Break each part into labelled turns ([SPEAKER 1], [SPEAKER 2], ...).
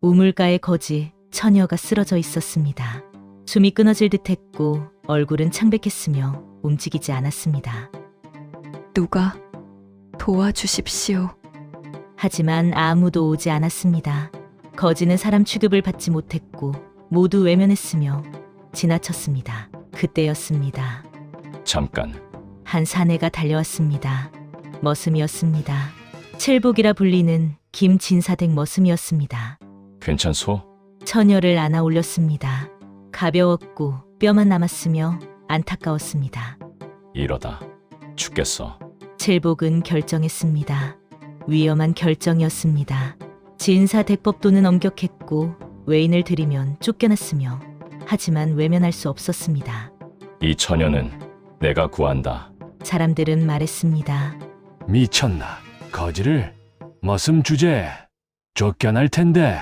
[SPEAKER 1] 우물가에 거지 처녀가 쓰러져 있었습니다. 숨이 끊어질 듯했고 얼굴은 창백했으며 움직이지 않았습니다.
[SPEAKER 2] 누가 도와주십시오.
[SPEAKER 1] 하지만 아무도 오지 않았습니다. 거지는 사람 취급을 받지 못했고 모두 외면했으며 지나쳤습니다. 그때였습니다.
[SPEAKER 3] 잠깐.
[SPEAKER 1] 한 사내가 달려왔습니다. 머슴이었습니다. 칠복이라 불리는 김진사댁 머슴이었습니다.
[SPEAKER 3] 괜찮소?
[SPEAKER 1] 처녀를 안아 올렸습니다. 가벼웠고 뼈만 남았으며 안타까웠습니다.
[SPEAKER 3] 이러다 죽겠어.
[SPEAKER 1] 칠복은 결정했습니다. 위험한 결정이었습니다. 진사대법도는 엄격했고 외인을 들이면 쫓겨났으며 하지만 외면할 수 없었습니다.
[SPEAKER 3] 이 처녀는 내가 구한다.
[SPEAKER 1] 사람들은 말했습니다.
[SPEAKER 4] 미쳤나? 거지를 머슴 주제에 쫓겨날 텐데.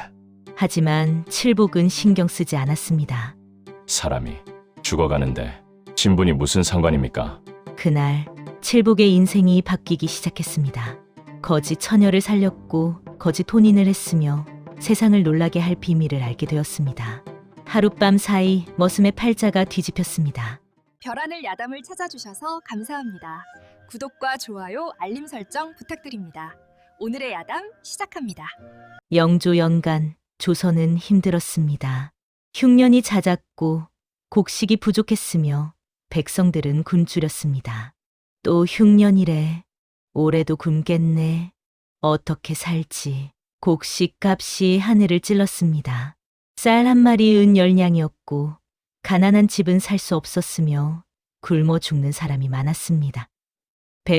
[SPEAKER 1] 하지만 칠복은 신경 쓰지 않았습니다.
[SPEAKER 3] 사람이 죽어가는데 신분이 무슨 상관입니까?
[SPEAKER 1] 그날 칠복의 인생이 바뀌기 시작했습니다. 거지 처녀를 살렸고 거지 혼인을 했으며 세상을 놀라게 할 비밀을 알게 되었습니다. 하룻밤 사이 머슴의 팔자가 뒤집혔습니다.
[SPEAKER 5] 별하늘 야담을 찾아주셔서 감사합니다. 구독과 좋아요, 알림 설정 부탁드립니다. 오늘의 야담 시작합니다.
[SPEAKER 1] 영조 연간 조선은 힘들었습니다. 흉년이 잦았고 곡식이 부족했으며 백성들은 굶주렸습니다. 또 흉년이래. 올해도 굶겠네. 어떻게 살지. 곡식 값이 하늘을 찔렀습니다. 쌀 한 마리 은 10냥이었고 가난한 집은 살 수 없었으며 굶어 죽는 사람이 많았습니다.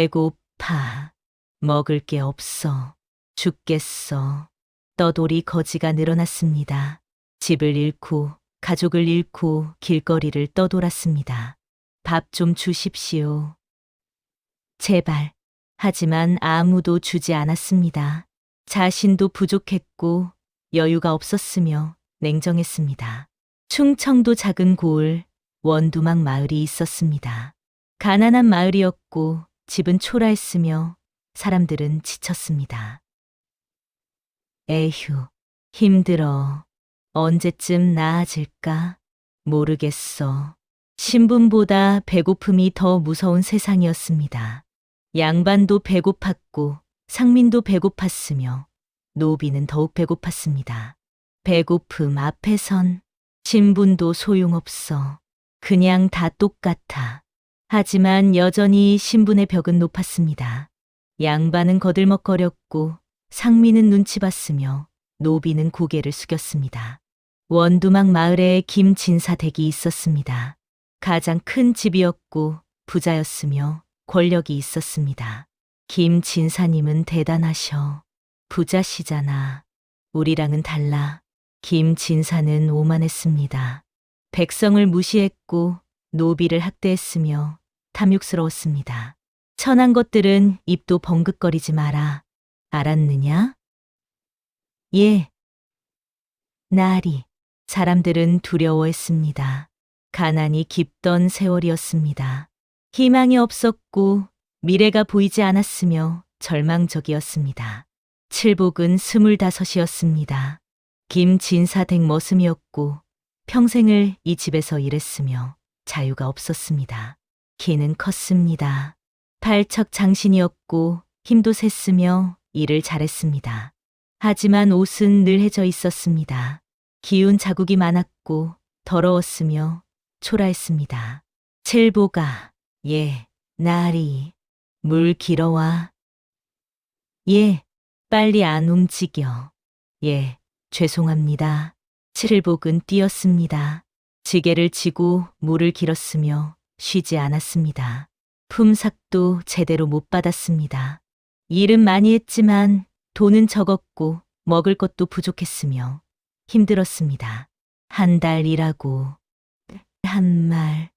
[SPEAKER 1] 배고파. 먹을 게 없어. 죽겠어. 떠돌이 거지가 늘어났습니다. 집을 잃고 가족을 잃고 길거리를 떠돌았습니다. 밥 좀 주십시오. 제발. 하지만 아무도 주지 않았습니다. 자신도 부족했고 여유가 없었으며 냉정했습니다. 충청도 작은 고을 원두막 마을이 있었습니다. 가난한 마을이었고 집은 초라했으며 사람들은 지쳤습니다. 에휴, 힘들어. 언제쯤 나아질까? 모르겠어. 신분보다 배고픔이 더 무서운 세상이었습니다. 양반도 배고팠고 상민도 배고팠으며 노비는 더욱 배고팠습니다. 배고픔 앞에선 신분도 소용없어. 그냥 다 똑같아. 하지만 여전히 신분의 벽은 높았습니다. 양반은 거들먹거렸고 상민은 눈치 봤으며 노비는 고개를 숙였습니다. 원두막 마을에 김진사댁이 있었습니다. 가장 큰 집이었고 부자였으며 권력이 있었습니다. 김진사님은 대단하셔. 부자시잖아. 우리랑은 달라. 김진사는 오만했습니다. 백성을 무시했고 노비를 학대했으며 탐욕스러웠습니다. 천한 것들은 입도 벙긋거리지 마라. 알았느냐? 예. 나리. 사람들은 두려워했습니다. 가난이 깊던 세월이었습니다. 희망이 없었고 미래가 보이지 않았으며 절망적이었습니다. 칠복은 25이었습니다. 김진사댁 머슴이었고 평생을 이 집에서 일했으며 자유가 없었습니다. 키는 컸습니다. 발척장신이었고 힘도 셌으며 일을 잘했습니다. 하지만 옷은 늘 해져 있었습니다. 기운 자국이 많았고 더러웠으며 초라했습니다. 칠복아, 예, 나리, 물 길어와. 예, 빨리 안 움직여. 예, 죄송합니다. 칠복은 뛰었습니다. 지게를 지고 물을 길었으며 쉬지 않았습니다. 품삯도 제대로 못 받았습니다. 일은 많이 했지만 돈은 적었고 먹을 것도 부족했으며 힘들었습니다. 한 달 일하고 한 말,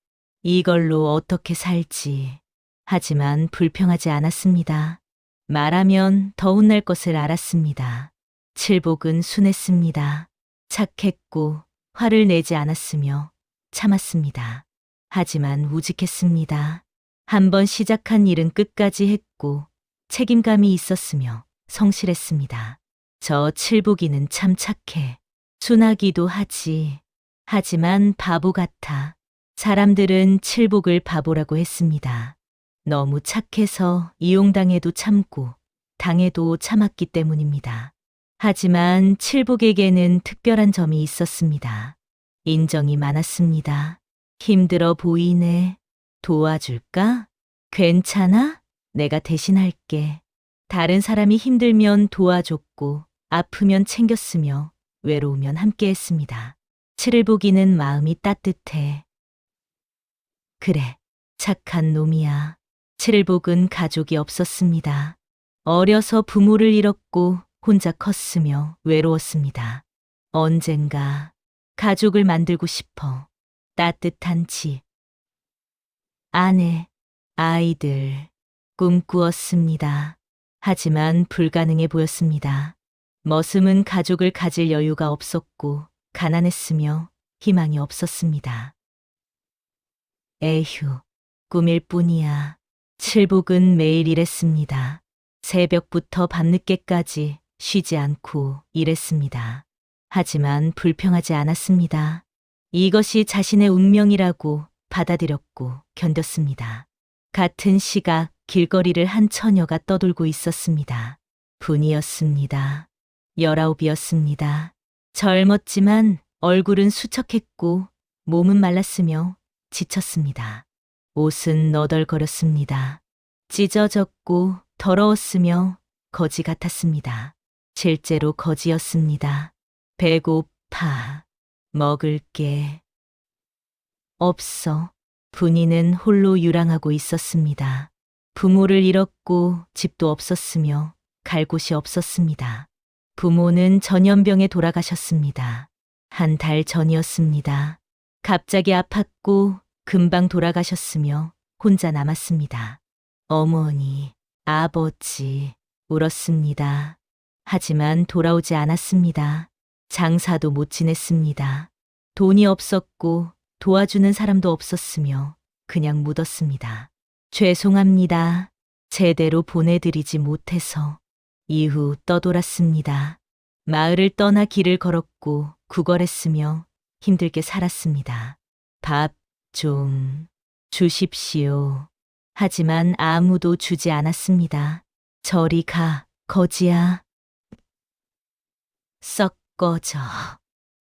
[SPEAKER 1] 이걸로 어떻게 살지. 하지만 불평하지 않았습니다. 말하면 더 혼날 것을 알았습니다. 칠복은 순했습니다. 착했고 화를 내지 않았으며 참았습니다. 하지만 우직했습니다. 한번 시작한 일은 끝까지 했고 책임감이 있었으며 성실했습니다. 저 칠복이는 참 착해. 순하기도 하지. 하지만 바보 같아. 사람들은 칠복을 바보라고 했습니다. 너무 착해서 이용당해도 참고 당해도 참았기 때문입니다. 하지만 칠복에게는 특별한 점이 있었습니다. 인정이 많았습니다. 힘들어 보이네. 도와줄까? 괜찮아? 내가 대신할게. 다른 사람이 힘들면 도와줬고 아프면 챙겼으며 외로우면 함께했습니다. 칠복이는 마음이 따뜻해. 그래, 착한 놈이야. 칠복은 가족이 없었습니다. 어려서 부모를 잃었고 혼자 컸으며 외로웠습니다. 언젠가 가족을 만들고 싶어. 따뜻한 집, 아내, 아이들 꿈꾸었습니다. 하지만 불가능해 보였습니다. 머슴은 가족을 가질 여유가 없었고 가난했으며 희망이 없었습니다. 에휴, 꿈일 뿐이야. 칠복은 매일 일했습니다. 새벽부터 밤늦게까지 쉬지 않고 일했습니다. 하지만 불평하지 않았습니다. 이것이 자신의 운명이라고 받아들였고 견뎠습니다. 같은 시각 길거리를 한 처녀가 떠돌고 있었습니다. 분이었습니다. 19이었습니다. 젊었지만 얼굴은 수척했고 몸은 말랐으며 지쳤습니다. 옷은 너덜거렸습니다. 찢어졌고 더러웠으며 거지 같았습니다. 실제로 거지였습니다. 배고파. 먹을 게 없어. 분이는 홀로 유랑하고 있었습니다. 부모를 잃었고 집도 없었으며 갈 곳이 없었습니다. 부모는 전염병에 돌아가셨습니다. 한 달 전이었습니다. 갑자기 아팠고 금방 돌아가셨으며 혼자 남았습니다. 어머니, 아버지 울었습니다. 하지만 돌아오지 않았습니다. 장사도 못 지냈습니다. 돈이 없었고 도와주는 사람도 없었으며 그냥 묻었습니다. 죄송합니다. 제대로 보내드리지 못해서. 이후 떠돌았습니다. 마을을 떠나 길을 걸었고 구걸했으며 힘들게 살았습니다. 밥 좀 주십시오. 하지만 아무도 주지 않았습니다. 저리 가, 거지야. 썩 꺼져.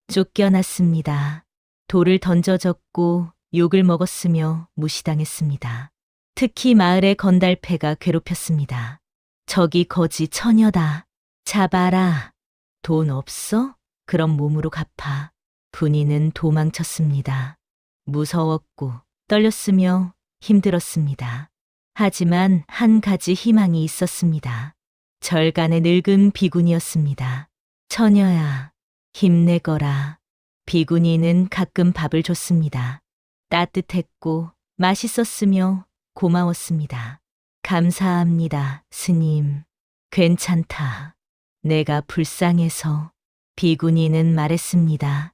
[SPEAKER 1] 쫓겨났습니다. 돌을 던져졌고 욕을 먹었으며 무시당했습니다. 특히 마을의 건달패가 괴롭혔습니다. 저기 거지 처녀다. 잡아라. 돈 없어? 그럼 몸으로 갚아. 분이는 도망쳤습니다. 무서웠고 떨렸으며 힘들었습니다. 하지만 한 가지 희망이 있었습니다. 절간의 늙은 비구니였습니다. 처녀야, 힘내거라. 비구니는 가끔 밥을 줬습니다. 따뜻했고 맛있었으며 고마웠습니다. 감사합니다, 스님. 괜찮다. 내가 불쌍해서. 비구니는 말했습니다.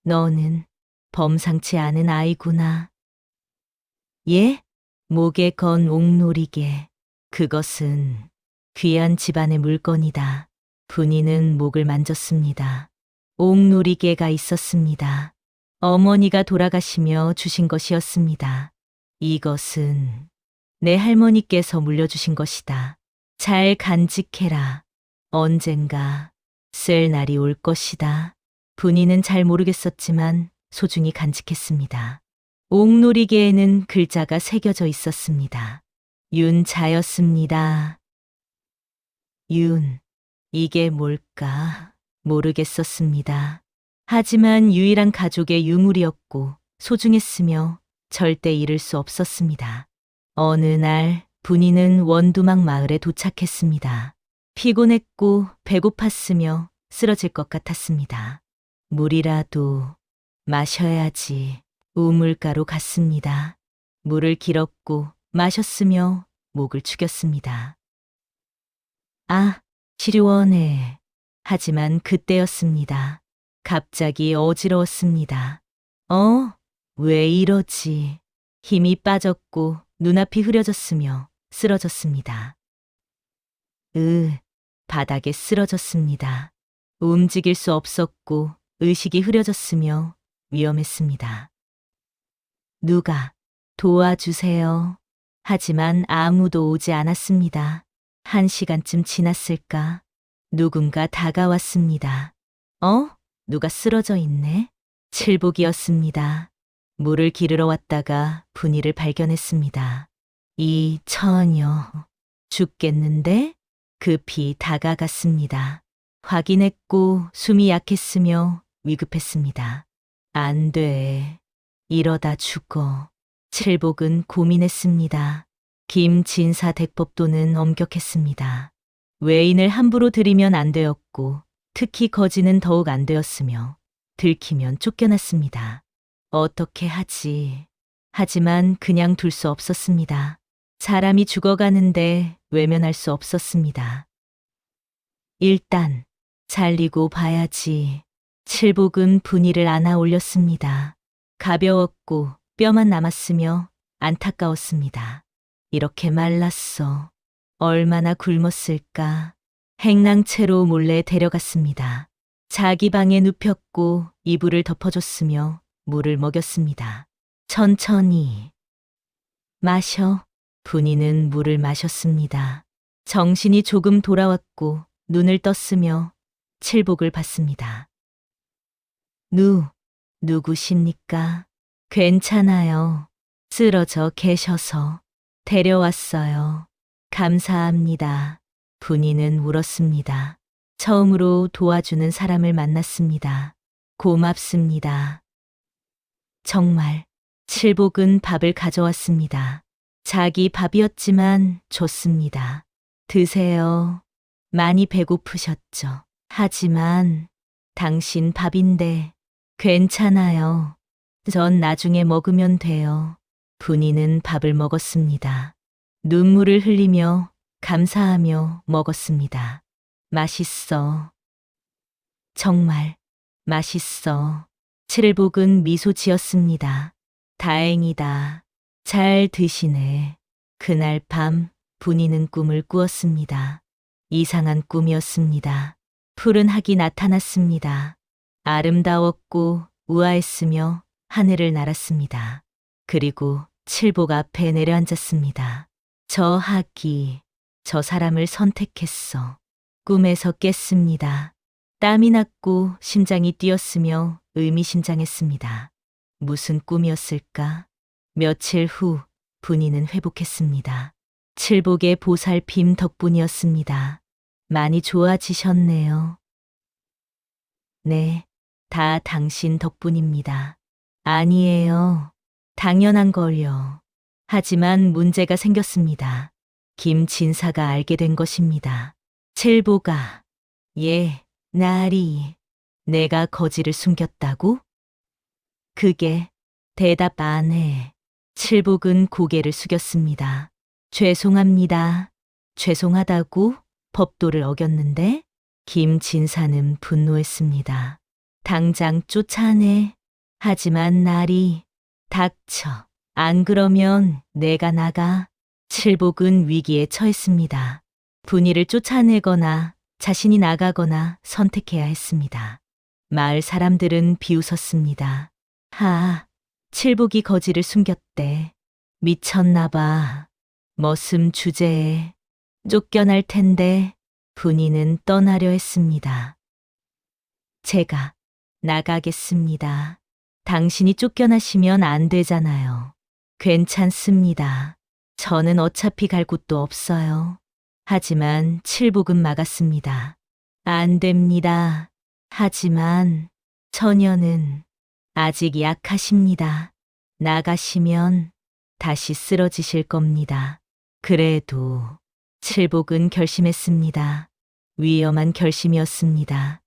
[SPEAKER 1] 너는 범상치 않은 아이구나. 예? 목에 건 옥놀이개. 그것은 귀한 집안의 물건이다. 분이는 목을 만졌습니다. 옥놀이개가 있었습니다. 어머니가 돌아가시며 주신 것이었습니다. 이것은 내 할머니께서 물려주신 것이다. 잘 간직해라. 언젠가 쓸 날이 올 것이다. 분이는 잘 모르겠었지만 소중히 간직했습니다. 옥놀이개에는 글자가 새겨져 있었습니다. 윤자였습니다. 윤, 이게 뭘까? 모르겠었습니다. 하지만 유일한 가족의 유물이었고 소중했으며 절대 잃을 수 없었습니다. 어느 날 분이는 원두막 마을에 도착했습니다. 피곤했고 배고팠으며 쓰러질 것 같았습니다. 물이라도 마셔야지. 우물가로 갔습니다. 물을 길었고 마셨으며 목을 축였습니다. 아, 시류원해. 하지만 그때였습니다. 갑자기 어지러웠습니다. 왜 이러지? 힘이 빠졌고 눈앞이 흐려졌으며 쓰러졌습니다. 바닥에 쓰러졌습니다. 움직일 수 없었고 의식이 흐려졌으며 위험했습니다. 누가 도와주세요. 하지만 아무도 오지 않았습니다. 1시간쯤 지났을까? 누군가 다가왔습니다. 누가 쓰러져 있네? 칠복이었습니다. 물을 기르러 왔다가 분이를 발견했습니다. 이 처녀 죽겠는데? 급히 다가갔습니다. 확인했고 숨이 약했으며 위급했습니다. 안 돼. 이러다 죽어. 칠복은 고민했습니다. 김진사 대법도는 엄격했습니다. 외인을 함부로 들이면 안 되었고 특히 거지는 더욱 안 되었으며 들키면 쫓겨났습니다. 어떻게 하지? 하지만 그냥 둘 수 없었습니다. 사람이 죽어가는데 외면할 수 없었습니다. 일단 살리고 봐야지. 칠복은 분이를 안아 올렸습니다. 가벼웠고 뼈만 남았으며 안타까웠습니다. 이렇게 말랐어. 얼마나 굶었을까. 행랑채로 몰래 데려갔습니다. 자기 방에 눕혔고 이불을 덮어줬으며 물을 먹였습니다. 천천히 마셔. 분이는 물을 마셨습니다. 정신이 조금 돌아왔고 눈을 떴으며 칠복을 봤습니다. 누구십니까? 괜찮아요. 쓰러져 계셔서 데려왔어요. 감사합니다. 분이는 울었습니다. 처음으로 도와주는 사람을 만났습니다. 고맙습니다. 정말. 칠복은 밥을 가져왔습니다. 자기 밥이었지만 줬습니다. 드세요. 많이 배고프셨죠. 하지만 당신 밥인데 괜찮아요. 전 나중에 먹으면 돼요. 분이는 밥을 먹었습니다. 눈물을 흘리며 감사하며 먹었습니다. 맛있어. 정말 맛있어. 칠복은 미소 지었습니다. 다행이다. 잘 드시네. 그날 밤 분이는 꿈을 꾸었습니다. 이상한 꿈이었습니다. 푸른 학이 나타났습니다. 아름다웠고 우아했으며 하늘을 날았습니다. 그리고 칠복 앞에 내려앉았습니다. 저 학이 저 사람을 선택했어. 꿈에서 깼습니다. 땀이 났고 심장이 뛰었으며 의미심장했습니다. 무슨 꿈이었을까? 며칠 후 분이는 회복했습니다. 칠복의 보살핌 덕분이었습니다. 많이 좋아지셨네요. 네, 다 당신 덕분입니다. 아니에요. 당연한 걸요. 하지만 문제가 생겼습니다. 김진사가 알게 된 것입니다. 칠복아, 나리, 내가 거지를 숨겼다고? 그게 대답 안 해. 칠복은 고개를 숙였습니다. 죄송합니다. 죄송하다고? 법도를 어겼는데? 김진사는 분노했습니다. 당장 쫓아내. 하지만 나리, 닥쳐. 안 그러면 내가 나가. 칠복은 위기에 처했습니다. 분이를 쫓아내거나 자신이 나가거나 선택해야 했습니다. 마을 사람들은 비웃었습니다. 칠복이 거지를 숨겼대. 미쳤나 봐. 머슴 주제에 쫓겨날 텐데. 분이는 떠나려 했습니다. 제가 나가겠습니다. 당신이 쫓겨나시면 안 되잖아요. 괜찮습니다. 저는 어차피 갈 곳도 없어요. 하지만 칠복은 막았습니다. 안 됩니다. 하지만 처녀는 아직 약하십니다. 나가시면 다시 쓰러지실 겁니다. 그래도 칠복은 결심했습니다. 위험한 결심이었습니다.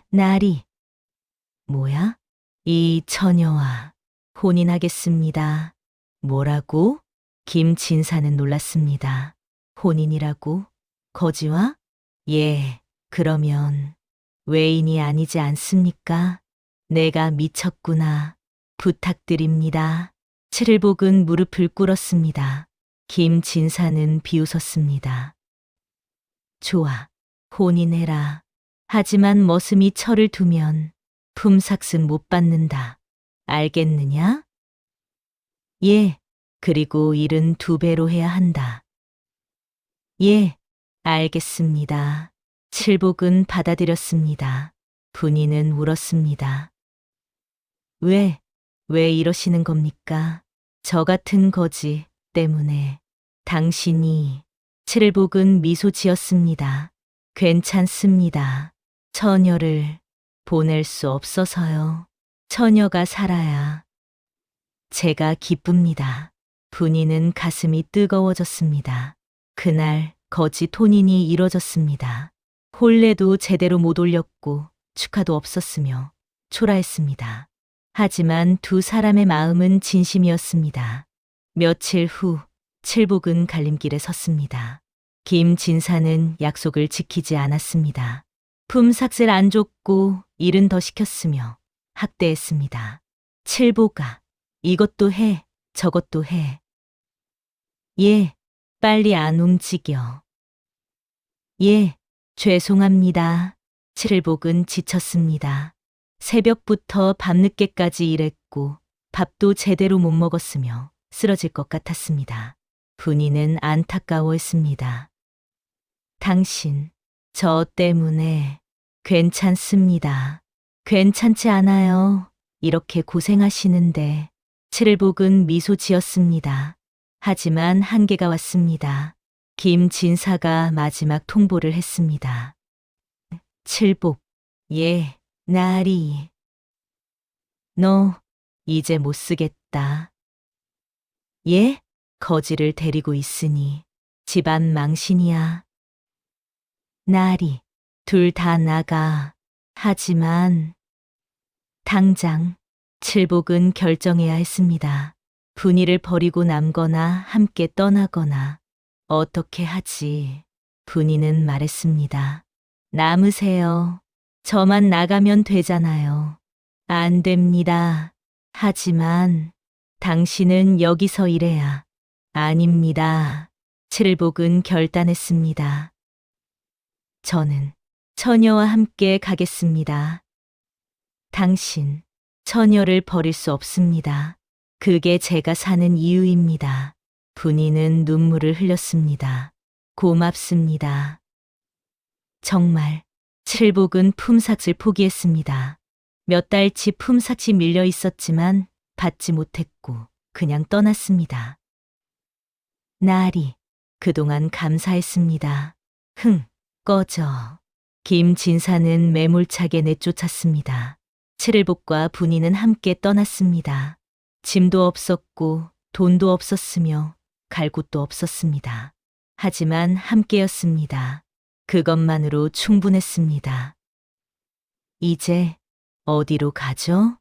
[SPEAKER 1] 나리. 뭐야? 이 처녀와 혼인하겠습니다. 뭐라고? 김진사는 놀랐습니다. 혼인이라고? 거지와? 그러면 외인이 아니지 않습니까? 내가 미쳤구나. 부탁드립니다. 칠복은 무릎을 꿇었습니다. 김진사는 비웃었습니다. 좋아. 혼인해라. 하지만 머슴이 철을 두면 품삯은 못 받는다. 알겠느냐? 예. 그리고 일은 2배로 해야 한다. 예. 알겠습니다. 칠복은 받아들였습니다. 분이는 울었습니다. 왜 이러시는 겁니까? 저 같은 거지 때문에. 당신이. 칠복은 미소 지었습니다. 괜찮습니다. 처녀를 보낼 수 없어서요. 처녀가 살아야 제가 기쁩니다. 분이는 가슴이 뜨거워졌습니다. 그날 거짓 혼인이 이뤄졌습니다. 혼례도 제대로 못 올렸고 축하도 없었으며 초라했습니다. 하지만 2 사람의 마음은 진심이었습니다. 며칠 후 칠복은 갈림길에 섰습니다. 김진사는 약속을 지키지 않았습니다. 품삯을 안 줬고 일은 더 시켰으며 학대했습니다. 칠복아, 이것도 해, 저것도 해. 예, 빨리 안 움직여. 예, 죄송합니다. 칠복은 지쳤습니다. 새벽부터 밤늦게까지 일했고 밥도 제대로 못 먹었으며 쓰러질 것 같았습니다. 분이는 안타까워했습니다. 당신, 저 때문에. 괜찮습니다. 괜찮지 않아요. 이렇게 고생하시는데. 칠복은 미소 지었습니다. 하지만 한계가 왔습니다. 김진사가 마지막 통보를 했습니다. 칠복, 예, 나리. 너 이제 못 쓰겠다. 예? 거지를 데리고 있으니 집안 망신이야. 나리, 2 다 나가. 하지만 당장 칠복은 결정해야 했습니다. 분이를 버리고 남거나 함께 떠나거나 어떻게 하지? 분이는 말했습니다. 남으세요. 저만 나가면 되잖아요. 안 됩니다. 하지만 당신은 여기서 일해야. 아닙니다. 칠복은 결단했습니다. 저는 처녀와 함께 가겠습니다. 당신, 처녀를 버릴 수 없습니다. 그게 제가 사는 이유입니다. 분이는 눈물을 흘렸습니다. 고맙습니다. 정말 칠복은 품삯을 포기했습니다. 몇 달치 품삯이 밀려 있었지만 받지 못했고 그냥 떠났습니다. 나리, 그동안 감사했습니다. 꺼져. 김진사는 매몰차게 내쫓았습니다. 칠복과 분이는 함께 떠났습니다. 짐도 없었고 돈도 없었으며 갈 곳도 없었습니다. 하지만 함께였습니다. 그것만으로 충분했습니다. 이제 어디로 가죠?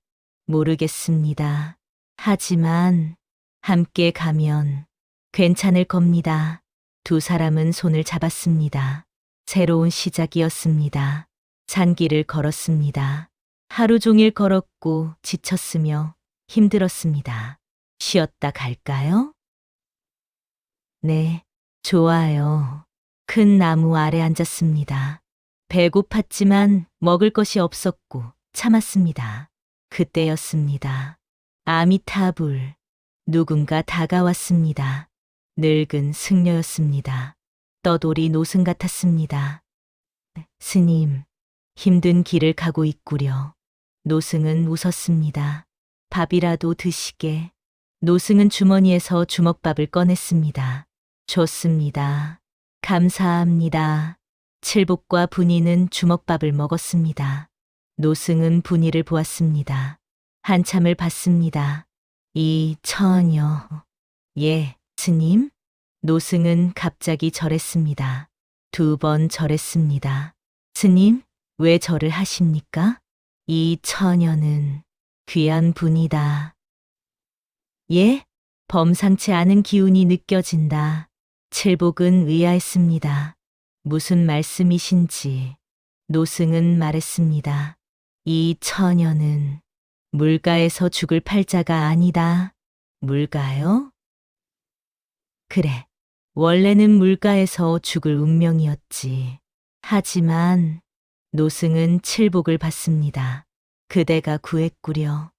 [SPEAKER 1] 모르겠습니다. 하지만 함께 가면 괜찮을 겁니다. 2 사람은 손을 잡았습니다. 새로운 시작이었습니다. 산길을 걸었습니다. 하루 종일 걸었고 지쳤으며 힘들었습니다. 쉬었다 갈까요? 네, 좋아요. 큰 나무 아래 앉았습니다. 배고팠지만 먹을 것이 없었고 참았습니다. 그때였습니다. 아미타불. 누군가 다가왔습니다. 늙은 승려였습니다. 떠돌이 노승 같았습니다. 스님, 힘든 길을 가고 있구려. 노승은 웃었습니다. 밥이라도 드시게. 노승은 주머니에서 주먹밥을 꺼냈습니다. 좋습니다. 감사합니다. 칠복과 분이는 주먹밥을 먹었습니다. 노승은 분이를 보았습니다. 한참을 봤습니다. 이 처녀. 예, 스님? 노승은 갑자기 절했습니다. 2번 절했습니다. 스님, 왜 절을 하십니까? 이 처녀는 귀한 분이다. 예? 범상치 않은 기운이 느껴진다. 칠복은 의아했습니다. 무슨 말씀이신지. 노승은 말했습니다. 이 처녀는 물가에서 죽을 팔자가 아니다. 물가요? 그래, 원래는 물가에서 죽을 운명이었지. 하지만 노승은 칠복을 받습니다. 그대가 구했구려.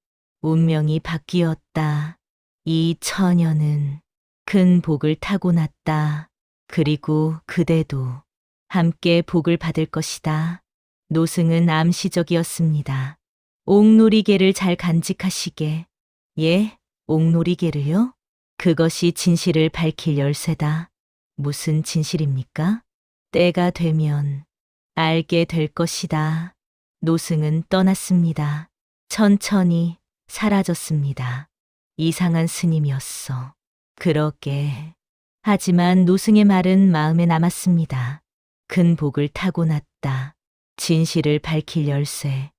[SPEAKER 1] 운명이 바뀌었다. 이 처녀는 큰 복을 타고났다. 그리고 그대도 함께 복을 받을 것이다. 노승은 암시적이었습니다. 옥놀이개를 잘 간직하시게. 예, 옥놀이개를요? 그것이 진실을 밝힐 열쇠다. 무슨 진실입니까? 때가 되면 알게 될 것이다. 노승은 떠났습니다. 천천히 사라졌습니다. 이상한 스님이었어. 그러게. 하지만 노승의 말은 마음에 남았습니다. 큰 복을 타고났다. 진실을 밝힐 열쇠.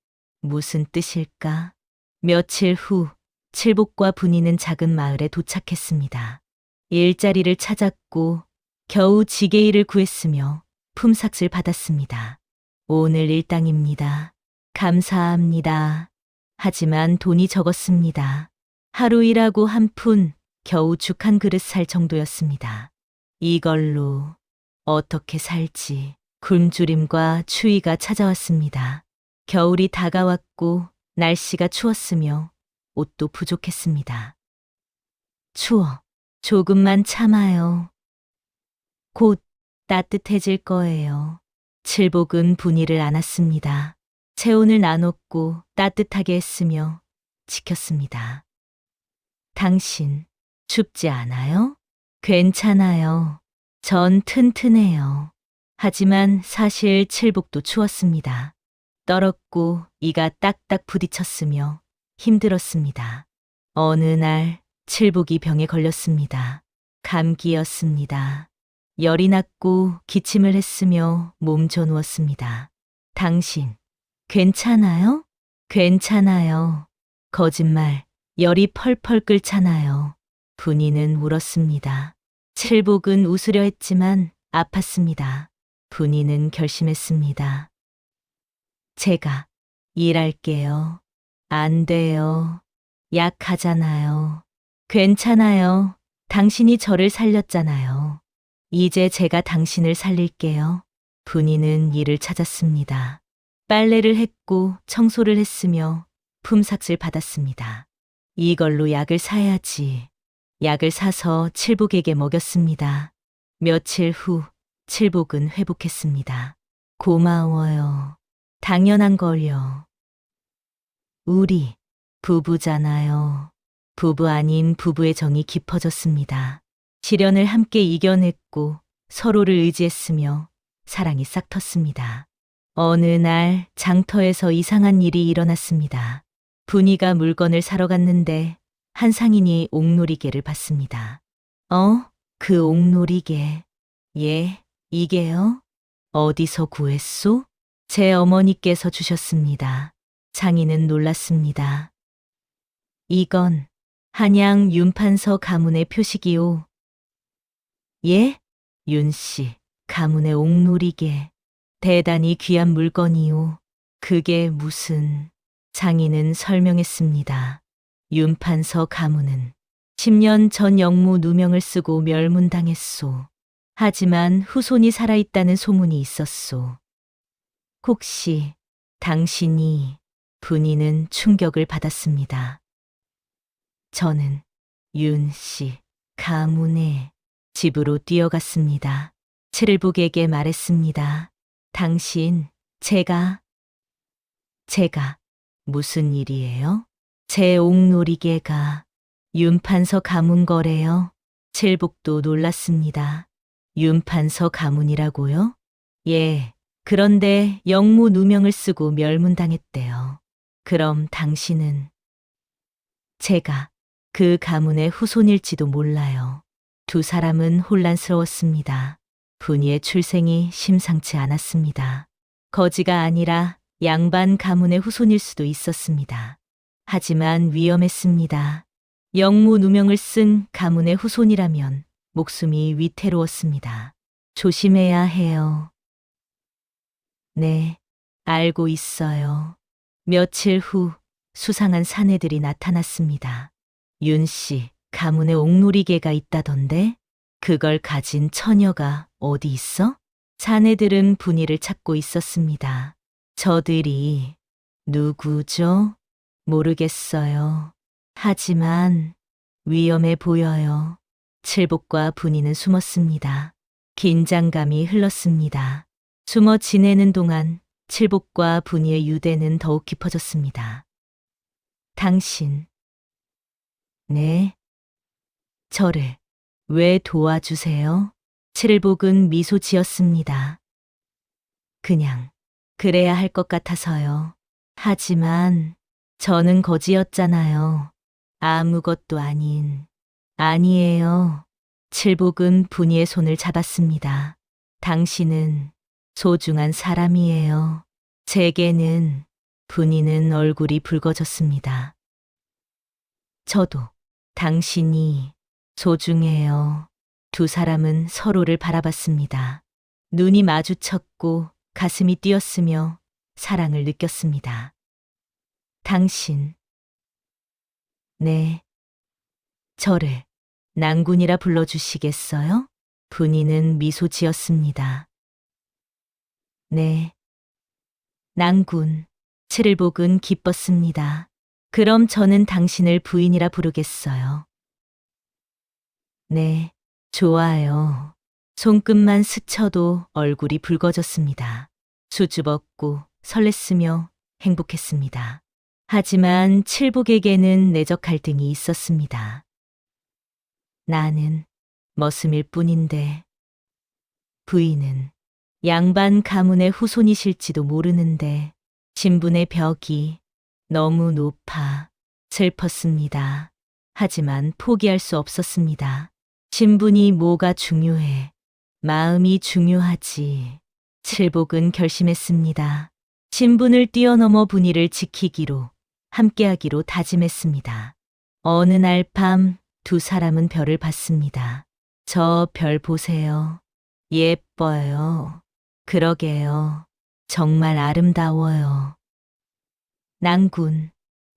[SPEAKER 1] 무슨 뜻일까? 며칠 후 칠복과 분이는 작은 마을에 도착했습니다. 일자리를 찾았고 겨우 지게일을 구했으며 품삯을 받았습니다. 오늘 일당입니다. 감사합니다. 하지만 돈이 적었습니다. 하루 일하고 한 푼, 겨우 죽 한 그릇 살 정도였습니다. 이걸로 어떻게 살지? 굶주림과 추위가 찾아왔습니다. 겨울이 다가왔고 날씨가 추웠으며 옷도 부족했습니다. 추워. 조금만 참아요. 곧 따뜻해질 거예요. 칠복은 분이를 안았습니다. 체온을 나눴고 따뜻하게 했으며 지켰습니다. 당신 춥지 않아요? 괜찮아요. 전 튼튼해요. 하지만 사실 칠복도 추웠습니다. 떨었고 이가 딱딱 부딪혔으며 힘들었습니다. 어느 날 칠복이 병에 걸렸습니다. 감기였습니다. 열이 났고 기침을 했으며 몸져 누웠습니다. 당신 괜찮아요? 괜찮아요. 거짓말, 열이 펄펄 끓잖아요. 분이는 울었습니다. 칠복은 웃으려 했지만 아팠습니다. 분이는 결심했습니다. 제가 일할게요. 안 돼요. 약하잖아요. 괜찮아요. 당신이 저를 살렸잖아요. 이제 제가 당신을 살릴게요. 분이는 일을 찾았습니다. 빨래를 했고 청소를 했으며 품삯을 받았습니다. 이걸로 약을 사야지. 약을 사서 칠복에게 먹였습니다. 며칠 후 칠복은 회복했습니다. 고마워요. 당연한 걸요. 우리 부부잖아요. 부부 아닌 부부의 정이 깊어졌습니다. 시련을 함께 이겨냈고 서로를 의지했으며 사랑이 싹 텄습니다. 어느 날 장터에서 이상한 일이 일어났습니다. 분이가 물건을 사러 갔는데 한 상인이 옥놀이개를 봤습니다. 그 옥놀이개. 예, 이게요? 어디서 구했소? 제 어머니께서 주셨습니다. 상인은 놀랐습니다. 이건 한양 윤판서 가문의 표식이오. 예? 윤씨, 가문의 옥놀이개. 대단히 귀한 물건이오. 그게 무슨... 장인은 설명했습니다. 윤판서 가문은 10년 전 영무 누명을 쓰고 멸문당했소. 하지만 후손이 살아있다는 소문이 있었소. 혹시 당신이... 분이는 충격을 받았습니다. 저는 윤씨 가문의 집으로 뛰어갔습니다. 칠복에게 말했습니다. 당신, 제가 무슨 일이에요? 제 옥놀이개가 윤판서 가문 거래요. 칠복도 놀랐습니다. 윤판서 가문이라고요? 예, 그런데 영무 누명을 쓰고 멸문당했대요. 그럼 당신은? 제가 그 가문의 후손일지도 몰라요. 두 사람은 혼란스러웠습니다. 분이의 출생이 심상치 않았습니다. 거지가 아니라 양반 가문의 후손일 수도 있었습니다. 하지만 위험했습니다. 영무 누명을 쓴 가문의 후손이라면 목숨이 위태로웠습니다. 조심해야 해요. 네, 알고 있어요. 며칠 후 수상한 사내들이 나타났습니다. 윤씨, 가문에 옥놀이개가 있다던데? 그걸 가진 처녀가 어디 있어? 사내들은 분이를 찾고 있었습니다. 저들이 누구죠? 모르겠어요. 하지만 위험해 보여요. 칠복과 분이는 숨었습니다. 긴장감이 흘렀습니다. 숨어 지내는 동안 칠복과 분이의 유대는 더욱 깊어졌습니다. 당신, 네, 저를 왜 도와주세요? 칠복은 미소 지었습니다. 그냥 그래야 할 것 같아서요. 하지만 저는 거지였잖아요. 아무것도 아닌. 아니에요. 칠복은 분이의 손을 잡았습니다. 당신은 소중한 사람이에요. 제게는. 분이는 얼굴이 붉어졌습니다. 저도 당신이 소중해요. 두 사람은 서로를 바라봤습니다. 눈이 마주쳤고 가슴이 뛰었으며 사랑을 느꼈습니다. 당신, 네, 저를 낭군이라 불러주시겠어요? 분이는 미소 지었습니다. 네, 낭군. 칠복은 기뻤습니다. 그럼 저는 당신을 부인이라 부르겠어요. 네, 좋아요. 손끝만 스쳐도 얼굴이 붉어졌습니다. 수줍었고 설렜으며 행복했습니다. 하지만 칠복에게는 내적 갈등이 있었습니다. 나는 머슴일 뿐인데 부인은 양반 가문의 후손이실지도 모르는데 신분의 벽이 너무 높아 슬펐습니다. 하지만 포기할 수 없었습니다. 신분이 뭐가 중요해. 마음이 중요하지. 칠복은 결심했습니다. 신분을 뛰어넘어 분이를 지키기로, 함께하기로 다짐했습니다. 어느 날 밤 두 사람은 별을 봤습니다. 저 별 보세요. 예뻐요. 그러게요. 정말 아름다워요. 낭군,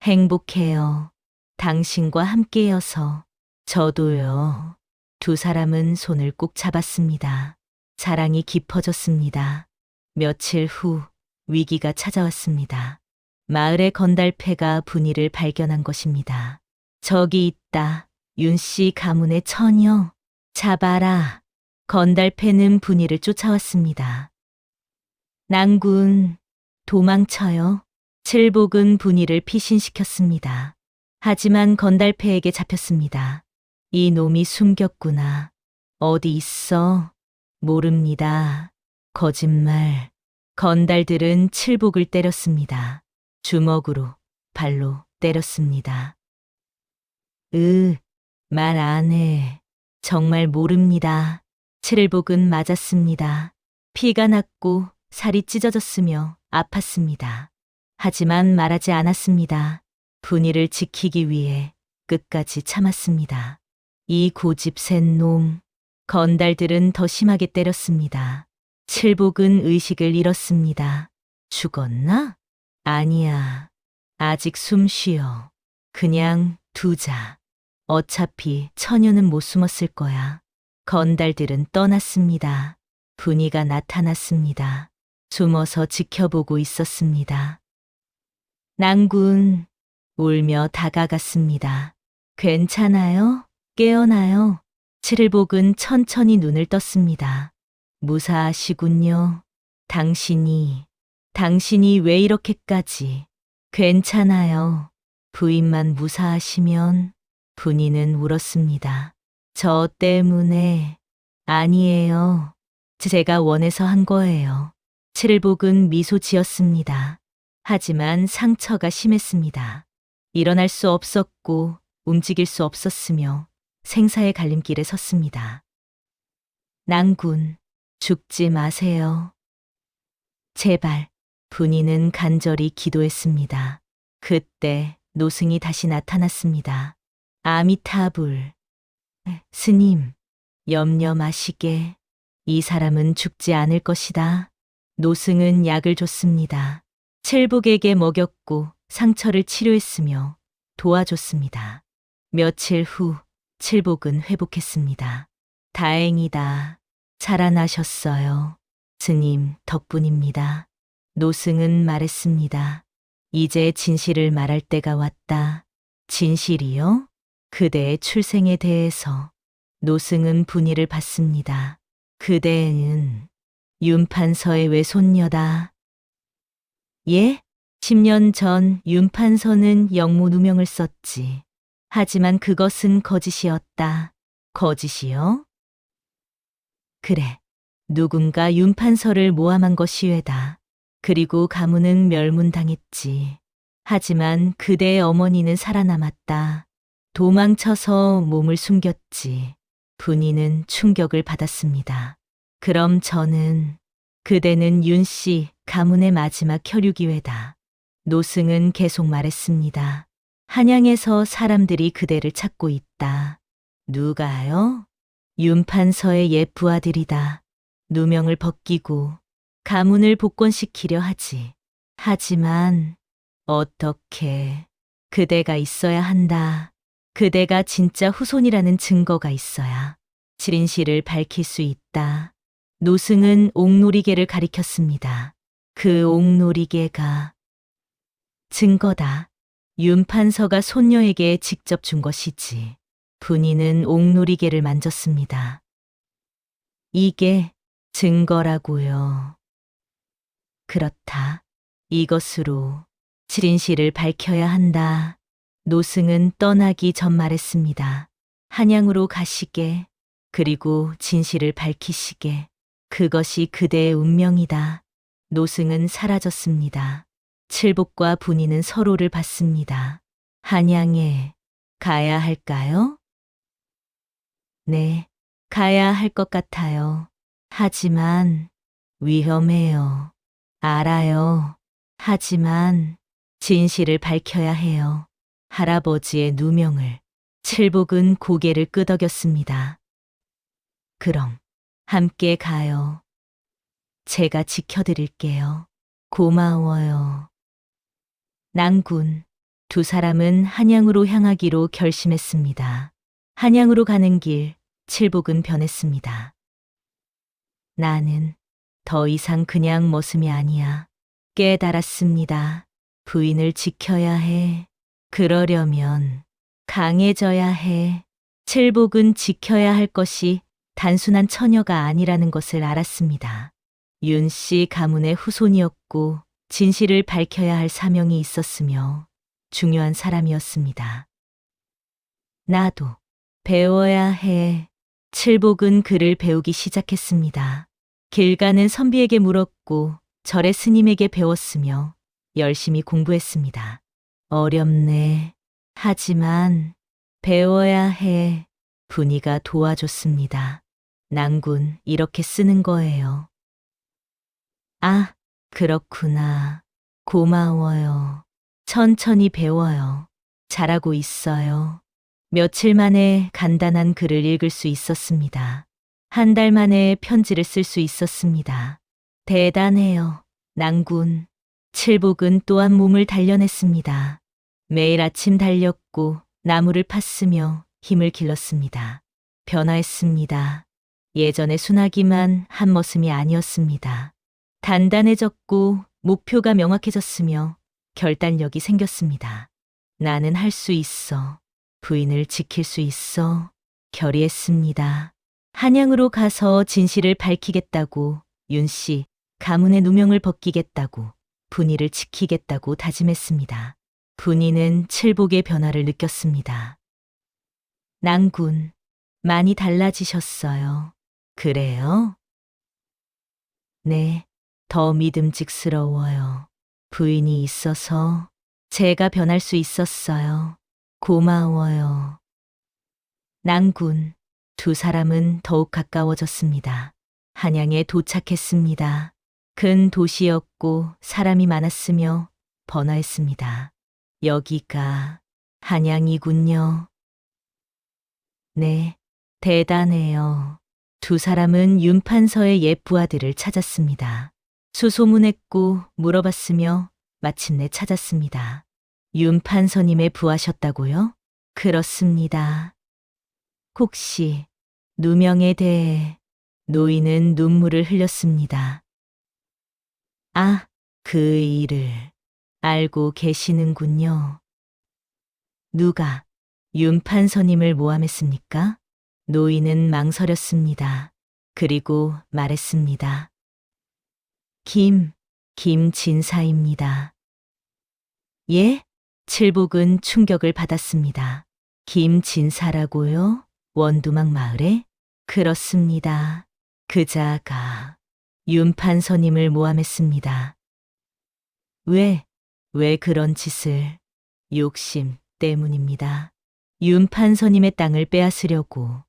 [SPEAKER 1] 행복해요. 당신과 함께여서. 저도요. 두 사람은 손을 꼭 잡았습니다. 사랑이 깊어졌습니다. 며칠 후 위기가 찾아왔습니다. 마을의 건달패가 분이를 발견한 것입니다. 저기 있다. 윤씨 가문의 처녀. 잡아라. 건달패는 분이를 쫓아왔습니다. 낭군, 도망쳐요. 칠복은 분이를 피신시켰습니다. 하지만 건달패에게 잡혔습니다. 이 놈이 숨겼구나. 어디 있어? 모릅니다. 거짓말. 건달들은 칠복을 때렸습니다. 주먹으로, 발로 때렸습니다. 말 안 해. 정말 모릅니다. 칠복은 맞았습니다. 피가 났고 살이 찢어졌으며 아팠습니다. 하지만 말하지 않았습니다. 분이를 지키기 위해 끝까지 참았습니다. 이 고집센 놈. 건달들은 더 심하게 때렸습니다. 칠복은 의식을 잃었습니다. 죽었나? 아니야. 아직 숨 쉬어. 그냥 두자. 어차피 처녀는 못 숨었을 거야. 건달들은 떠났습니다. 분이가 나타났습니다. 숨어서 지켜보고 있었습니다. 낭군, 울며 다가갔습니다. 괜찮아요? 깨어나요? 칠복은 천천히 눈을 떴습니다. 무사하시군요. 당신이 왜 이렇게까지. 괜찮아요. 부인만 무사하시면. 분이는 울었습니다. 저 때문에. 아니에요. 제가 원해서 한 거예요. 칠복은 미소 지었습니다. 하지만 상처가 심했습니다. 일어날 수 없었고 움직일 수 없었으며 생사의 갈림길에 섰습니다. 낭군, 죽지 마세요. 제발. 분이는 간절히 기도했습니다. 그때 노승이 다시 나타났습니다. 아미타불. 스님, 염려 마시게. 이 사람은 죽지 않을 것이다. 노승은 약을 줬습니다. 칠복에게 먹였고 상처를 치료했으며 도와줬습니다. 며칠 후 칠복은 회복했습니다. 다행이다. 살아나셨어요. 스님 덕분입니다. 노승은 말했습니다. 이제 진실을 말할 때가 왔다. 진실이요? 그대의 출생에 대해서. 노승은 분의를 받습니다. 그대는 윤판서의 외손녀다. 예? 10년 전 윤판서는 영모 누명을 썼지. 하지만 그것은 거짓이었다. 거짓이요? 그래. 누군가 윤판서를 모함한 것이 외다. 그리고 가문은 멸문당했지. 하지만 그대의 어머니는 살아남았다. 도망쳐서 몸을 숨겼지. 분이는 충격을 받았습니다. 그럼 저는, 그대는 윤씨 가문의 마지막 혈육이외다. 노승은 계속 말했습니다. 한양에서 사람들이 그대를 찾고 있다. 누가요? 윤판서의 옛 부하들이다. 누명을 벗기고 가문을 복권시키려 하지. 하지만 어떻게 그대가 있어야 한다. 그대가 진짜 후손이라는 증거가 있어야 진실을 밝힐 수 있다. 노승은 옥놀이개를 가리켰습니다. 그 옥놀이개가 증거다. 윤판서가 손녀에게 직접 준 것이지. 분이는 옥놀이개를 만졌습니다. 이게 증거라고요. 그렇다. 이것으로 진실을 밝혀야 한다. 노승은 떠나기 전 말했습니다. 한양으로 가시게. 그리고 진실을 밝히시게. 그것이 그대의 운명이다. 노승은 사라졌습니다. 칠복과 분이는 서로를 봤습니다. 한양에 가야 할까요? 네, 가야 할 것 같아요. 하지만 위험해요. 알아요. 하지만 진실을 밝혀야 해요. 할아버지의 누명을. 칠복은 고개를 끄덕였습니다. 그럼 함께 가요. 제가 지켜드릴게요. 고마워요. 낭군. 두 사람은 한양으로 향하기로 결심했습니다. 한양으로 가는 길, 칠복은 변했습니다. 나는 더 이상 그냥 머슴이 아니야. 깨달았습니다. 부인을 지켜야 해. 그러려면 강해져야 해. 칠복은 지켜야 할 것이 단순한 처녀가 아니라는 것을 알았습니다. 윤씨 가문의 후손이었고 진실을 밝혀야 할 사명이 있었으며 중요한 사람이었습니다. 나도 배워야 해. 칠복은 글을 배우기 시작했습니다. 길 가는 선비에게 물었고 절의 스님에게 배웠으며 열심히 공부했습니다. 어렵네. 하지만 배워야 해. 분이가 도와줬습니다. 낭군, 이렇게 쓰는 거예요. 아, 그렇구나. 고마워요. 천천히 배워요. 잘하고 있어요. 며칠 만에 간단한 글을 읽을 수 있었습니다. 한 달 만에 편지를 쓸 수 있었습니다. 대단해요, 낭군. 칠복은 또한 몸을 단련했습니다. 매일 아침 달렸고 나무를 팠으며 힘을 길렀습니다. 변화했습니다. 예전에 순하기만 한 머슴이 아니었습니다. 단단해졌고 목표가 명확해졌으며 결단력이 생겼습니다. 나는 할 수 있어. 부인을 지킬 수 있어. 결의했습니다. 한양으로 가서 진실을 밝히겠다고, 윤씨 가문의 누명을 벗기겠다고, 분이를 지키겠다고 다짐했습니다. 분이는 칠복의 변화를 느꼈습니다. 낭군, 많이 달라지셨어요. 그래요? 네, 더 믿음직스러워요. 부인이 있어서 제가 변할 수 있었어요. 고마워요. 낭군, 두 사람은 더욱 가까워졌습니다. 한양에 도착했습니다. 큰 도시였고 사람이 많았으며 번화했습니다. 여기가 한양이군요. 네, 대단해요. 두 사람은 윤판서의 옛 부하들을 찾았습니다. 수소문했고 물어봤으며 마침내 찾았습니다. 윤판서님의 부하셨다고요? 그렇습니다. 혹시 누명에 대해 노인은 눈물을 흘렸습니다. 아, 그 일을 알고 계시는군요. 누가 윤 판서님을 모함했습니까? 노인은 망설였습니다. 그리고 말했습니다. 김진사입니다. 예? 칠복은 충격을 받았습니다. 김진사라고요? 원두막 마을에? 그렇습니다. 그자가 윤 판서님을 모함했습니다. 왜 그런 짓을? 욕심 때문입니다. 윤 판서님의 땅을 빼앗으려고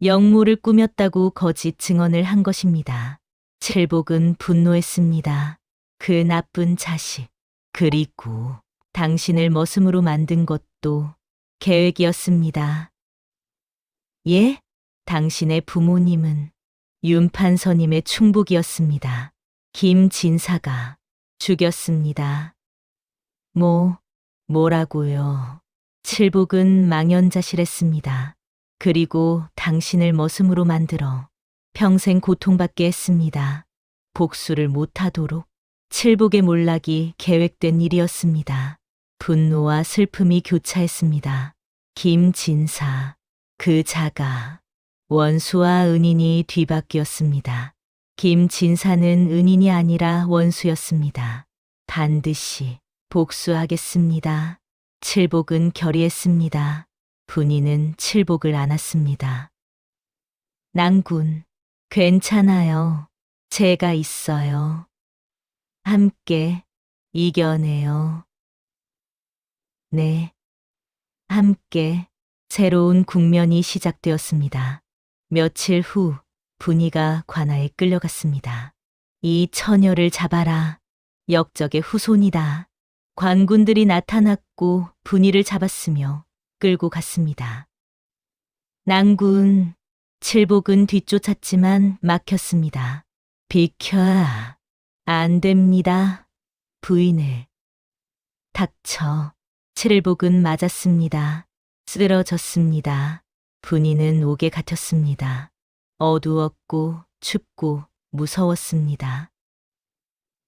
[SPEAKER 1] 영모를 꾸몄다고 거짓 증언을 한 것입니다. 칠복은 분노했습니다. 그 나쁜 자식. 그리고 당신을 머슴으로 만든 것도 계획이었습니다. 예? 당신의 부모님은 윤 판서님의 충복이었습니다. 김진사가 죽였습니다. 뭐라고요? 칠복은 망연자실했습니다. 그리고 당신을 머슴으로 만들어 평생 고통받게 했습니다. 복수를 못하도록 칠복의 몰락이 계획된 일이었습니다. 분노와 슬픔이 교차했습니다. 김진사, 그 자가 원수와 은인이 뒤바뀌었습니다. 김진사는 은인이 아니라 원수였습니다. 반드시 복수하겠습니다. 칠복은 결의했습니다. 분이는 칠복을 안았습니다. 낭군, 괜찮아요. 제가 있어요. 함께 이겨내요. 네. 함께 새로운 국면이 시작되었습니다. 며칠 후 분이가 관아에 끌려갔습니다. 이 처녀를 잡아라. 역적의 후손이다. 관군들이 나타났고 분이를 잡았으며 끌고 갔습니다. 낭군, 칠복은 뒤쫓았지만 막혔습니다. 비켜야 안 됩니다. 부인을. 닥쳐. 칠복은 맞았습니다. 쓰러졌습니다. 분이는 옥에 갇혔습니다. 어두웠고 춥고 무서웠습니다.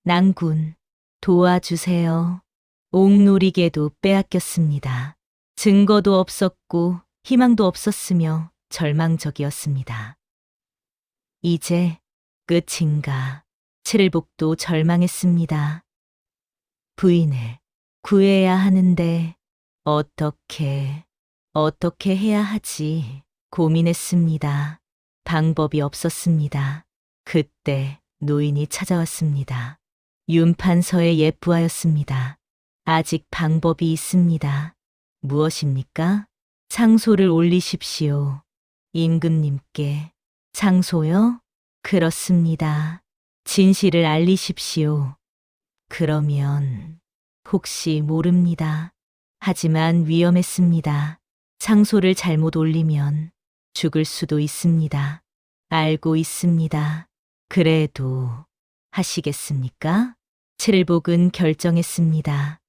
[SPEAKER 1] 낭군, 도와주세요. 옥놀이개도 빼앗겼습니다. 증거도 없었고 희망도 없었으며 절망적이었습니다. 이제 끝인가? 칠복도 절망했습니다. 부인을 구해야 하는데 어떻게 해야 하지 고민했습니다. 방법이 없었습니다. 그때 노인이 찾아왔습니다. 윤 판서의 옛부하였습니다. 아직 방법이 있습니다. 무엇입니까? 상소를 올리십시오. 임금님께. 상소요? 그렇습니다. 진실을 알리십시오. 그러면 혹시 모릅니다. 하지만 위험했습니다. 상소를 잘못 올리면 죽을 수도 있습니다. 알고 있습니다. 그래도 하시겠습니까? 칠복은 결정했습니다.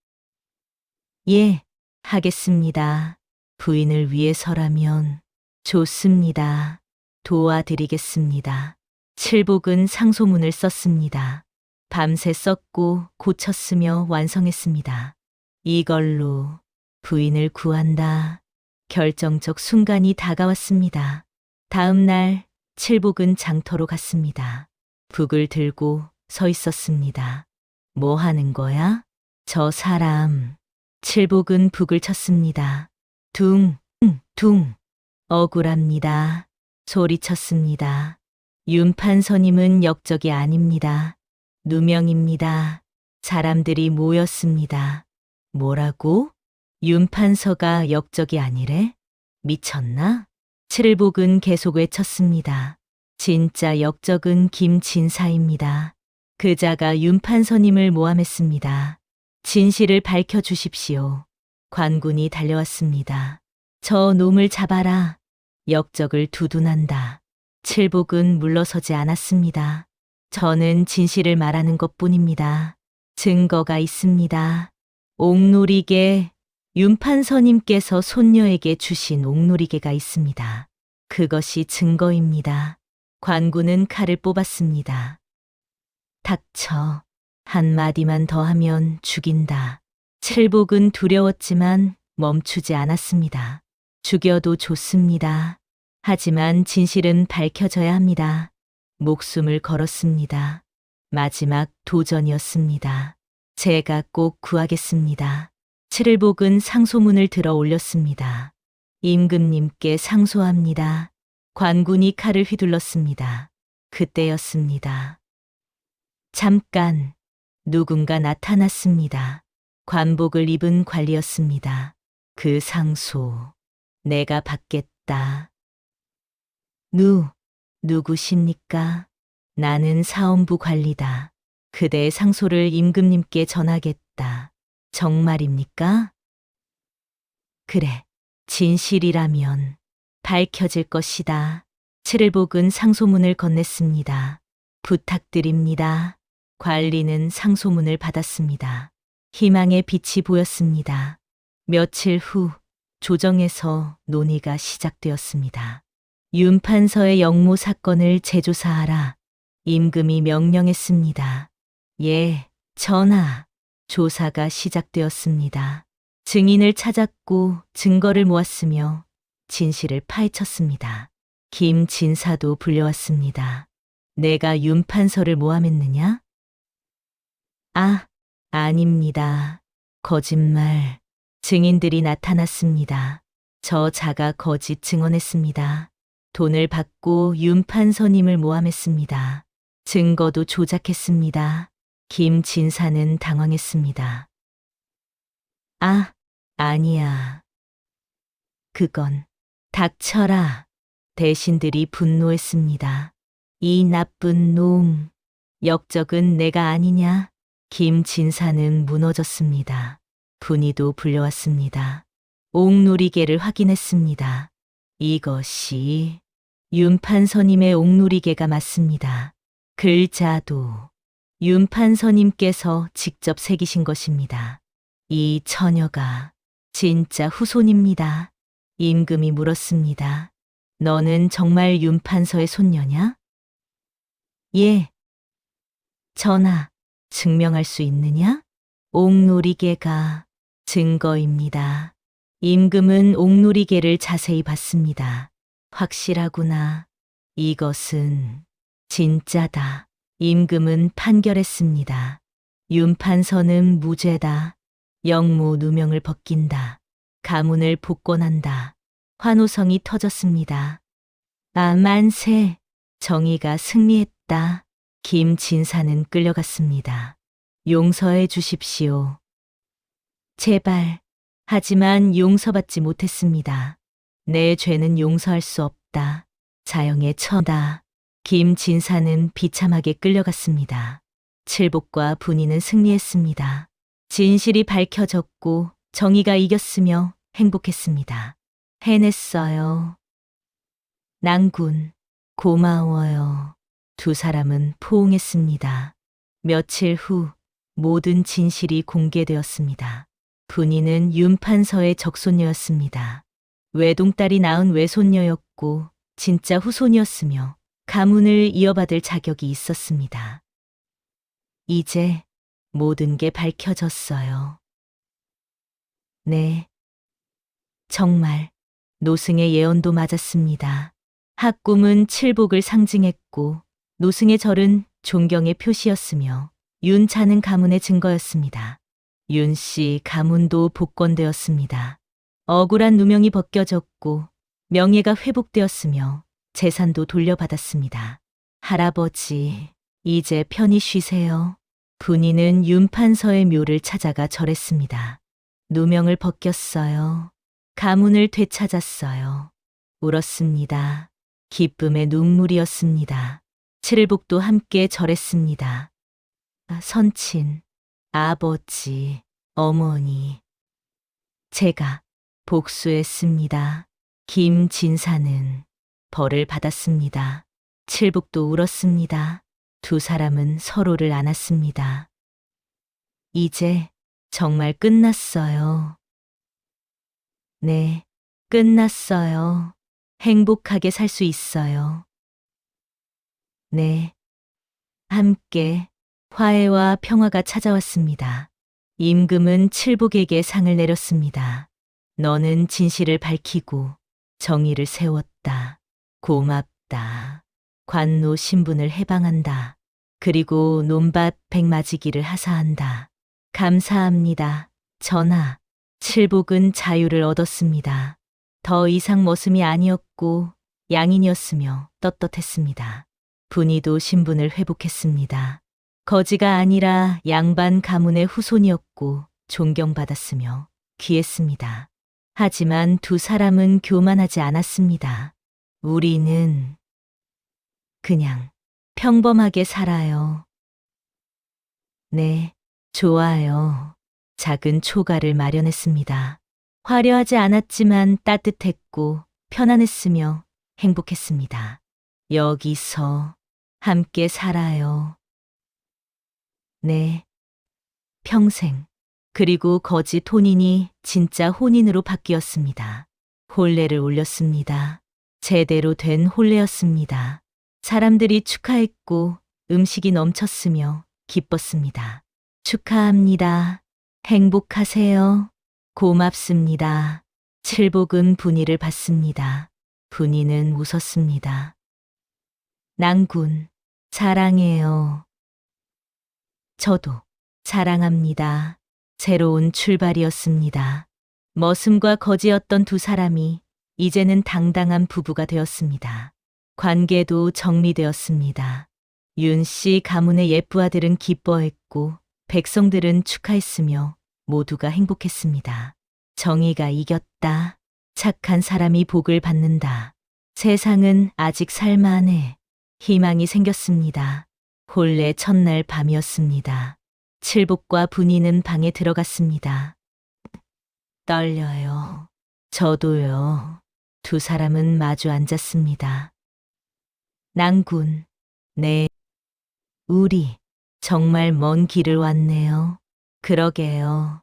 [SPEAKER 1] 예, 하겠습니다. 부인을 위해서라면 좋습니다. 도와드리겠습니다. 칠복은 상소문을 썼습니다. 밤새 썼고 고쳤으며 완성했습니다. 이걸로 부인을 구한다. 결정적 순간이 다가왔습니다. 다음 날 칠복은 장터로 갔습니다. 북을 들고 서 있었습니다. 뭐 하는 거야? 저 사람. 칠복은 북을 쳤습니다. 둥, 둥. 억울합니다. 소리쳤습니다. 윤 판서님은 역적이 아닙니다. 누명입니다. 사람들이 모였습니다. 뭐라고? 윤 판서가 역적이 아니래? 미쳤나? 칠복은 계속 외쳤습니다. 진짜 역적은 김진사입니다. 그자가 윤 판서님을 모함했습니다. 진실을 밝혀주십시오. 관군이 달려왔습니다. 저 놈을 잡아라. 역적을 두둔한다. 칠복은 물러서지 않았습니다. 저는 진실을 말하는 것뿐입니다. 증거가 있습니다. 옥놀이개, 윤 판서님께서 손녀에게 주신 옥놀이개가 있습니다. 그것이 증거입니다. 관군은 칼을 뽑았습니다. 닥쳐. 한마디만 더 하면 죽인다. 칠복은 두려웠지만 멈추지 않았습니다. 죽여도 좋습니다. 하지만 진실은 밝혀져야 합니다. 목숨을 걸었습니다. 마지막 도전이었습니다. 제가 꼭 구하겠습니다. 칠일복은 상소문을 들어 올렸습니다. 임금님께 상소합니다. 관군이 칼을 휘둘렀습니다. 그때였습니다. 잠깐, 누군가 나타났습니다. 관복을 입은 관리였습니다. 그 상소, 내가 받겠다. 누구십니까? 나는 사원부 관리다. 그대의 상소를 임금님께 전하겠다. 정말입니까? 그래, 진실이라면 밝혀질 것이다. 칠일복은 상소문을 건넸습니다. 부탁드립니다. 관리는 상소문을 받았습니다. 희망의 빛이 보였습니다. 며칠 후 조정에서 논의가 시작되었습니다. 윤판서의 영모 사건을 재조사하라. 임금이 명령했습니다. 예, 전하. 조사가 시작되었습니다. 증인을 찾았고 증거를 모았으며 진실을 파헤쳤습니다. 김진사도 불려왔습니다. 내가 윤판서를 모함했느냐? 아닙니다. 거짓말. 증인들이 나타났습니다. 저 자가 거짓 증언했습니다. 돈을 받고 윤판서님을 모함했습니다. 증거도 조작했습니다. 김진사는 당황했습니다. 아니야. 그건 닥쳐라. 대신들이 분노했습니다. 이 나쁜 놈. 역적은 내가 아니냐? 김진사는 무너졌습니다. 분이도 불려왔습니다. 옥누리개를 확인했습니다. 이것이 윤판서님의 옥누리개가 맞습니다. 글자도 윤판서님께서 직접 새기신 것입니다. 이 처녀가 진짜 후손입니다. 임금이 물었습니다. 너는 정말 윤판서의 손녀냐? 예. 전하, 증명할 수 있느냐? 옥누리개가 증거입니다. 임금은 옥누리개를 자세히 봤습니다. 확실하구나. 이것은 진짜다. 임금은 판결했습니다. 윤판서는 무죄다. 영모 누명을 벗긴다. 가문을 복권한다. 환호성이 터졌습니다. 만세. 정의가 승리했다. 김진사는 끌려갔습니다. 용서해 주십시오. 제발. 하지만 용서받지 못했습니다. 내 죄는 용서할 수 없다. 자영의 처다. 김진사는 비참하게 끌려갔습니다. 칠복과 분이는 승리했습니다. 진실이 밝혀졌고 정의가 이겼으며 행복했습니다. 해냈어요. 낭군, 고마워요. 두 사람은 포옹했습니다. 며칠 후 모든 진실이 공개되었습니다. 분이는 윤판서의 적손녀였습니다. 외동딸이 낳은 외손녀였고 진짜 후손이었으며 가문을 이어받을 자격이 있었습니다. 이제 모든 게 밝혀졌어요. 네. 정말 노승의 예언도 맞았습니다. 학꿈은 칠복을 상징했고 노승의 절은 존경의 표시였으며 윤차는 가문의 증거였습니다. 윤씨 가문도 복권되었습니다. 억울한 누명이 벗겨졌고 명예가 회복되었으며 재산도 돌려받았습니다. 할아버지, 이제 편히 쉬세요. 분이는 윤판서의 묘를 찾아가 절했습니다. 누명을 벗겼어요. 가문을 되찾았어요. 울었습니다. 기쁨의 눈물이었습니다. 칠일복도 함께 절했습니다. 선친, 아버지, 어머니. 제가 복수했습니다. 김진사는 벌을 받았습니다. 칠복도 울었습니다. 두 사람은 서로를 안았습니다. 이제 정말 끝났어요. 네, 끝났어요. 행복하게 살 수 있어요. 네. 함께 화해와 평화가 찾아왔습니다. 임금은 칠복에게 상을 내렸습니다. 너는 진실을 밝히고 정의를 세웠다. 고맙다. 관노 신분을 해방한다. 그리고 논밭 백마지기를 하사한다. 감사합니다. 전하, 칠복은 자유를 얻었습니다. 더 이상 머슴이 아니었고 양인이었으며 떳떳했습니다. 분이도 신분을 회복했습니다. 거지가 아니라 양반 가문의 후손이었고 존경받았으며 귀했습니다. 하지만 두 사람은 교만하지 않았습니다. 우리는 그냥 평범하게 살아요. 네, 좋아요. 작은 초가를 마련했습니다. 화려하지 않았지만 따뜻했고 편안했으며 행복했습니다. 여기서 함께 살아요. 네, 평생. 그리고 거짓 혼인이 진짜 혼인으로 바뀌었습니다. 혼례를 올렸습니다. 제대로 된 혼례였습니다. 사람들이 축하했고 음식이 넘쳤으며 기뻤습니다. 축하합니다. 행복하세요. 고맙습니다. 칠복은 분이를 받습니다. 분이는 웃었습니다. 낭군, 사랑해요. 저도 사랑합니다. 새로운 출발이었습니다. 머슴과 거지였던 두 사람이 이제는 당당한 부부가 되었습니다. 관계도 정리되었습니다. 윤 씨 가문의 예쁘 아들은 기뻐했고 백성들은 축하했으며 모두가 행복했습니다. 정의가 이겼다. 착한 사람이 복을 받는다. 세상은 아직 살만해. 희망이 생겼습니다. 혼례 첫날 밤이었습니다. 칠복과 분이는 방에 들어갔습니다. 떨려요. 저도요. 두 사람은 마주 앉았습니다. 낭군, 네. 우리 정말 먼 길을 왔네요. 그러게요.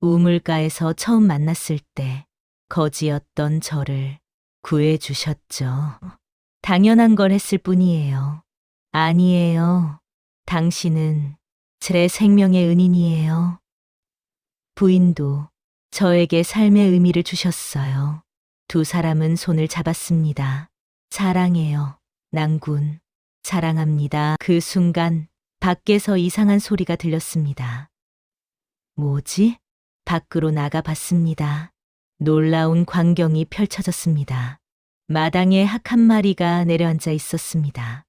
[SPEAKER 1] 우물가에서 처음 만났을 때 거지였던 저를 구해주셨죠. 당연한 걸 했을 뿐이에요. 아니에요. 당신은 제 생명의 은인이에요. 부인도 저에게 삶의 의미를 주셨어요. 두 사람은 손을 잡았습니다. 사랑해요, 낭군. 사랑합니다. 그 순간 밖에서 이상한 소리가 들렸습니다. 뭐지? 밖으로 나가 봤습니다. 놀라운 광경이 펼쳐졌습니다. 마당에 학 한 마리가 내려앉아 있었습니다.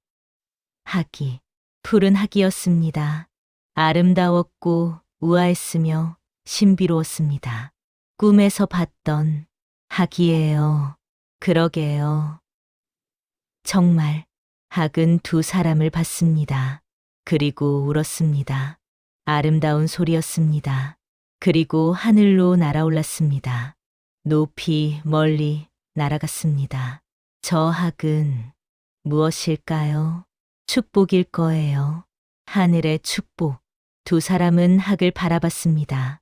[SPEAKER 1] 학이, 푸른 학이었습니다. 아름다웠고 우아했으며 신비로웠습니다. 꿈에서 봤던 학이에요. 그러게요. 정말 학은 두 사람을 봤습니다. 그리고 울었습니다. 아름다운 소리였습니다. 그리고 하늘로 날아올랐습니다. 높이 멀리 날아갔습니다. 저 학은 무엇일까요? 축복일 거예요. 하늘의 축복. 두 사람은 학을 바라봤습니다.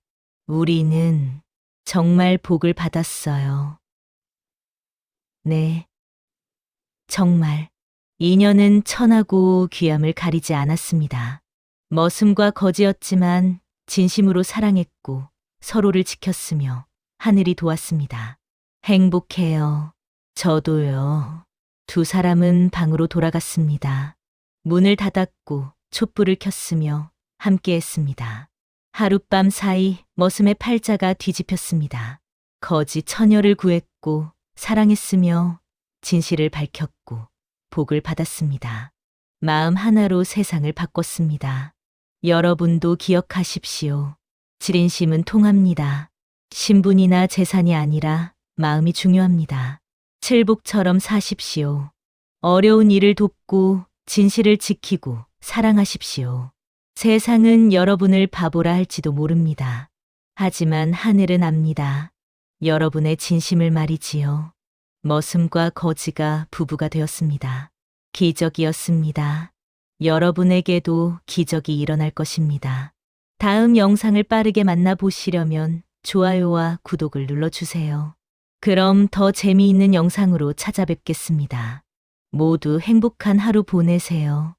[SPEAKER 1] 우리는 정말 복을 받았어요. 네. 정말 인연은 천하고 귀함을 가리지 않았습니다. 머슴과 거지였지만 진심으로 사랑했고 서로를 지켰으며 하늘이 도왔습니다. 행복해요. 저도요. 두 사람은 방으로 돌아갔습니다. 문을 닫았고 촛불을 켰으며 함께했습니다. 하룻밤 사이 머슴의 팔자가 뒤집혔습니다. 거지 처녀를 구했고 사랑했으며 진실을 밝혔고 복을 받았습니다. 마음 하나로 세상을 바꿨습니다. 여러분도 기억하십시오. 지린심은 통합니다. 신분이나 재산이 아니라 마음이 중요합니다. 칠복처럼 사십시오. 어려운 일을 돕고 진실을 지키고 사랑하십시오. 세상은 여러분을 바보라 할지도 모릅니다. 하지만 하늘은 압니다. 여러분의 진심을 말이지요. 머슴과 거지가 부부가 되었습니다. 기적이었습니다. 여러분에게도 기적이 일어날 것입니다. 다음 영상을 빠르게 만나보시려면 좋아요와 구독을 눌러주세요. 그럼 더 재미있는 영상으로 찾아뵙겠습니다. 모두 행복한 하루 보내세요.